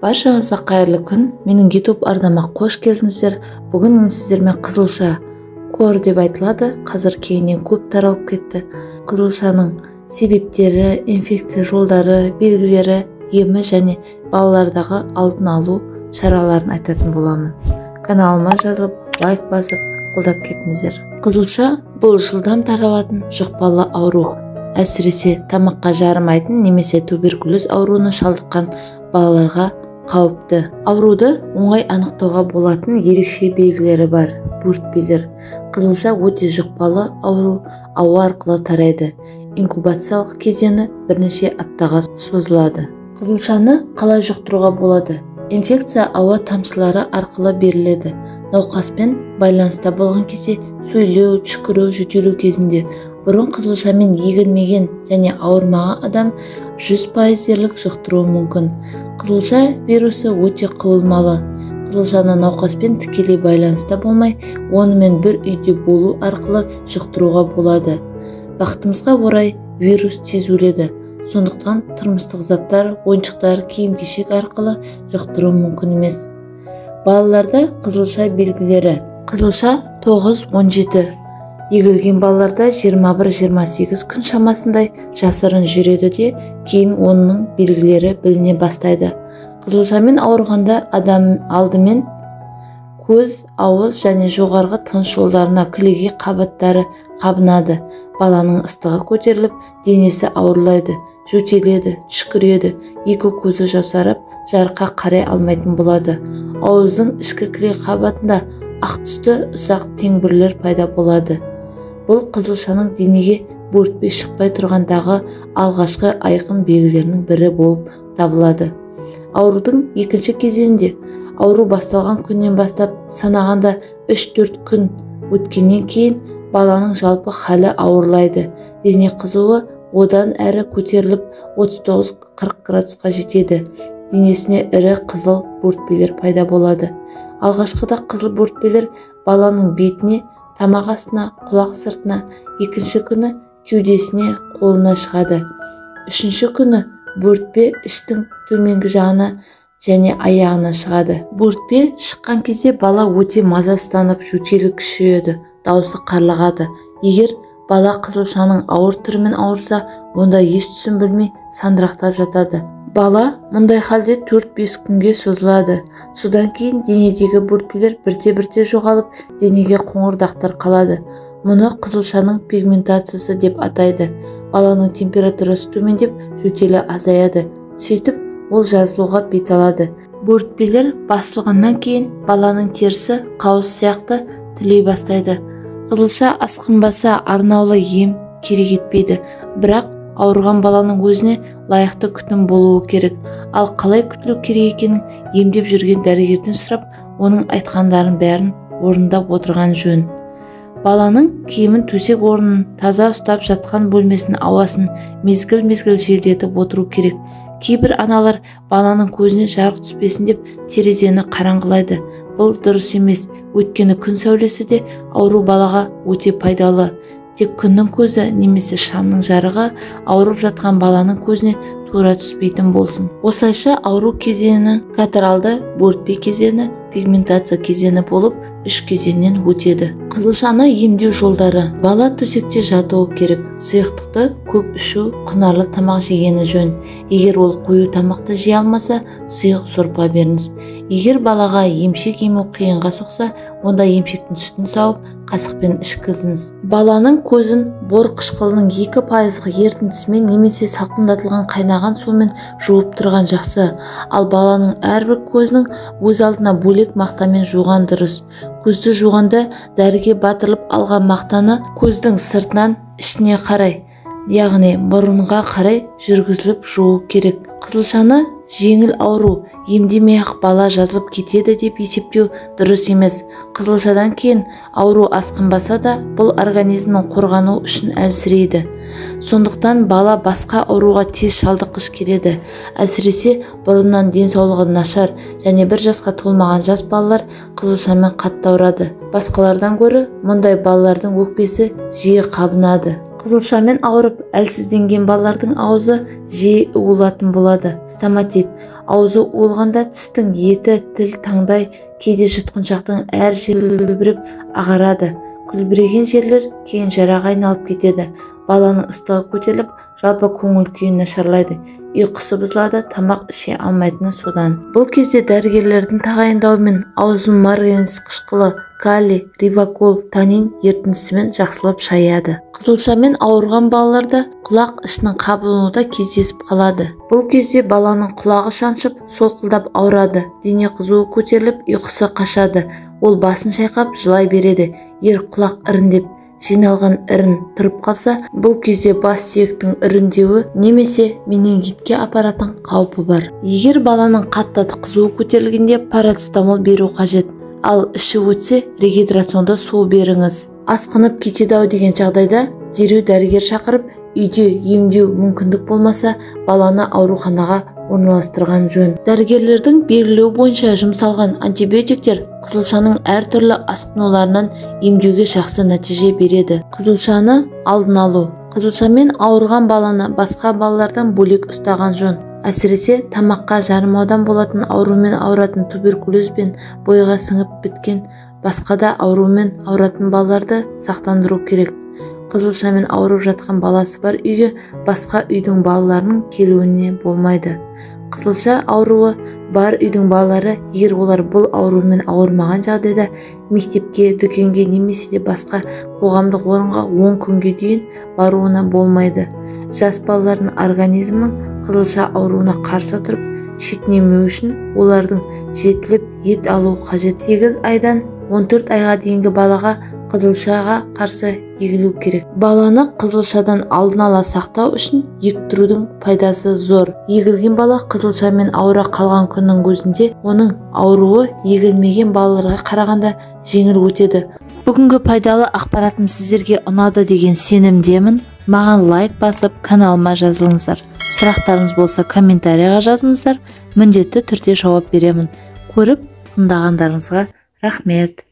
Баршаңызға қайырлы күн. Менің YouTube арнама қош келдіңіздер. Бүгін мен сіздермен қызылша кор деп айтылады. Қазір кейіннен көп таралып кетті. Қызылшаның себептері, инфекция жолдары, белгілері, емі және балалардағы алдын алу шараларын айтатын боламын. Каналыма жазылып, лайк басып, қолдап кетіңіздер. Қызылша бұл жылдам таралатын жұқпалы ауру. Әсіресе тамаққа жарымайтын немесе туберкулез ауруына шалдыққан балаларға қауіпті. Ауруды оңай анықтауға болатын ерекше белгілері бар. Бөртпелер. Қызылша өте жұқпалы ауру, ауа арқылы тарайды. Инкубациялық кезеңі бірнеше аптаға созылады. Қызылшаны қалай жұқтыруға болады? Инфекция ауа тамшылары арқылы беріледі. Науқаспен байланыста болған кезде сөйлеу, түшкіру, жөтелу кезінде. Бұрын қызылшамен егілмеген және ауырмаған адам 100% дерлік жұқтыруы мүмкін. Қызылша вирусы өте құбылмалы. Қызылшаны науқаспен тікелей байланыста болмай, онымен бір үйде болу арқылы жұқтыруға болады. Бақытымызға орай вирус тез өледі. Сондықтан тұрмыстық заттар, ойыншықтар, киім-кешек арқылы жұқтыру мүмкін емес. Балаларда қызылша белгілері. Қызылша 9-17. Егілген балаларда 21-28 күн шамасындай жасырын жүреді де, кейін оның белгілері біліне бастайды. Қызылшамен ауырғанда адам алдымен көз, ауыз және жоғарғы тыныс жолдарына кілегей қабаттары қабынады. Баланың ыстығы көтеріліп, денесі ауырлайды, жөтеледі, түшкіреді, екі көзі жасарып, жарыққа қарай алмайтын болады. Ауыздың ішкі кіле қабатында ақ түсті ұсақ теңбірлер пайда болады. Бұл қызылшаның денеге бөртпе шықпай тұрғандағы алғашқы айқын белгілерінің бірі болып табылады. Аурудың екінші кезеңінде ауру басталған күннен бастап санағанда 3-4 күн өткеннен кейін баланың жалпы халі ауырлайды. Дене қызуы одан әрі көтеріліп 39-40 градусқа жетеді. Денесіне ірі қызыл бөртпелер пайда болады. Алғашқыда қызыл бөртпелер баланың бетіне, тамақ астына, құлақ сыртына, екінші күні кеудесіне, қолына шығады. Үшінші күні бөртпе іштің төменгі жағына және аяғына шығады. Бөртпе шыққан кезде бала өте мазасызданып, жөтелі күшейеді, дауысы қарлығады. Егер бала қызылшаның ауыр түрімен ауырса, онда ес-түсін білмей сандырақтап жатады. Бала мұндай халде 4-5 күнге созылады. Содан кейін денедегі бөртпелер бірте-бірте жоғалып, денеге қоңырдақтар қалады. Мұны қызылшаның пигментациясы деп атайды. Баланың температурасы төмендеп, жөтелі азаяды. Сөйтіп, ол жазылуға бет алады. Бөртпелер басылғаннан кейін баланың терісі қауыс сияқты түлей бастайды. Қызылша асқынбаса арнаулы ем керек етпейді, бірақ ауырған баланың өзіне лайықты күтім болуы керек. Ал қалай күтілу керек екенін емдеп жүрген дәрігерден сұрап, оның айтқандарын бәрін орындап отырған жөн. Баланың киімін, төсек орнын таза ұстап, жатқан бөлмесінің ауасын мезгіл-мезгіл желдетіп отыру керек. Кейбір аналар баланың көзіне жарық түспесін деп терезені қараңғылайды. Бұл дұрыс емес, өйткені күн сәулесі де ауру балаға өте пайдалы. Тек күннің көзі немесе шамның жарығы ауырып жатқан баланың көзіне тура түспейтін болсын. Осылайша ауру кезеңі катаралды, бөртпе кезеңі, пигментация кезеңі болып 3 кезеңнен өтеді. Қызылшаны емдеу жолдары. Бала төсекте жатуы керек. Сұйықтықты көп ішу, құнарлы тамақ жегені жөн. Егер ол қою тамақты жей алмаса, сұйық сорпа беріңіз. Егер балаға емшек ему қиынға соқса, онда емшектің сүтін сауып, қасықпен ішкізіңіз. Баланың көзін бор қышқылының 2% ертіндісімен немесе салқындатылған қайнаған сумен жуып тұрған жақсы. Ал баланың әрбір көзінің өз алдына бөлек мақтамен жуған дұрыс. Көзді жуғанда дәріге батырылып алған мақтаны көздің сыртынан ішіне қарай, яғни мұрынға қарай жүргізіліп жуу керек. Қызылшаны жеңіл ауру, емдемей-ақ бала жазылып кетеді деп есептеу дұрыс емес. Қызылшадан кейін ауру асқынбаса да, бұл организмнің қорғану үшін әлсірейді. Сондықтан бала басқа ауруға тез шалдыққыш келеді. Әсіресе бұрыннан денсаулығы нашар және 1 жасқа толмаған жас балалар қызылшамен қатты ауырады. Басқалардан гөрі мұндай балалардың өкпесі жиі қабынады. Қызылшамен ауырып әлсізденген балалардың аузы жиі уылатын болады. Стоматит Аузы уылғанда тістің еті, тіл, таңдай, кейде жұтқыншақтың әр жері күлбіреп ағарады. Күлбіреген жерлер кейін жараға айналып кетеді. Баланың ыстығы көтеріліп, жалпы көңіл күйі нашарлайды. Ұйқысы бұзылады, тамақ іше алмайтыны содан. Бұл кезде дәрігерлердің тағайындауымен аузын марганец қышқылы, калий, ривакол, танин ертіндісімен жақсылап шаяды. Қызылшамен ауырған балаларда құлақ ішінің қабынуы да кездесіп қалады. Бұл кезде баланың құлағы шаншып, солқылдап ауырады, дене қызуы көтеріліп, ұйқысы қашады. Ол басын шайқап жылай береді. Құлақ іріндеп, жиналған ірін тұрып қалса, бұл кезде бас сүйектің іріндеуі немесе менингитке апаратын қаупі бар. Егер баланың қатты қызуы көтерілгенде парацетамол беру қажет. Ал іші өтсе, регидрационда су беріңіз. Асқынып кетеді-ау деген жағдайда дереу дәрігер шақырып, үйде емдеу мүмкіндік болмаса, баланы ауруханаға орналастырған жөн. Дәрігерлердің белгілеу бойынша жұмсалған антибиотиктер қызылшаның әртүрлі асқынуларынан емдеуге жақсы нәтиже береді. Қызылшаны алдын алу. Қызылшамен ауырған баланы басқа балалардан бөлек ұстаған жөн. Әсіресе тамаққа жарымаудан болатын аурумен ауыратын туберкулез бен бойға сіңіп біткен басқа да аурумен ауыратын балаларды сақтандыру керек. Қызылшамен ауырып жатқан баласы бар үйге басқа үйдің балаларының келуіне болмайды. Қызылша ауруы бар үйдің балалары, егер олар бұл аурумен ауырмаған жағдайда мектепке, дүкенге немесе де басқа қоғамдық орынға 10 күнге дейін баруына болмайды. Жас балалардың организмінің қызылша ауруына қарсы тұрып шетінемеу үшін олардың жетіліп ет алу қажет. 8 айдан 14 айға дейінгі балаға қызылшаға қарсы егілу керек. Баланы қызылшадан алдын ала сақтау үшін ектірудің пайдасы зор. Егілген бала қызылшамен ауыра қалған күннің өзінде оның ауруы егілмеген балаларға қарағанда жеңіл өтеді. Бүгінгі пайдалы ақпаратым сіздерге ұнады деген сенімдемін. Маған лайк басып, каналыма жазылыңыздар. Сұрақтарыңыз болса комментарияға жазыңыздар. Міндетті түрде жауап беремін. Көріп тыңдағандарыңызға рахмет.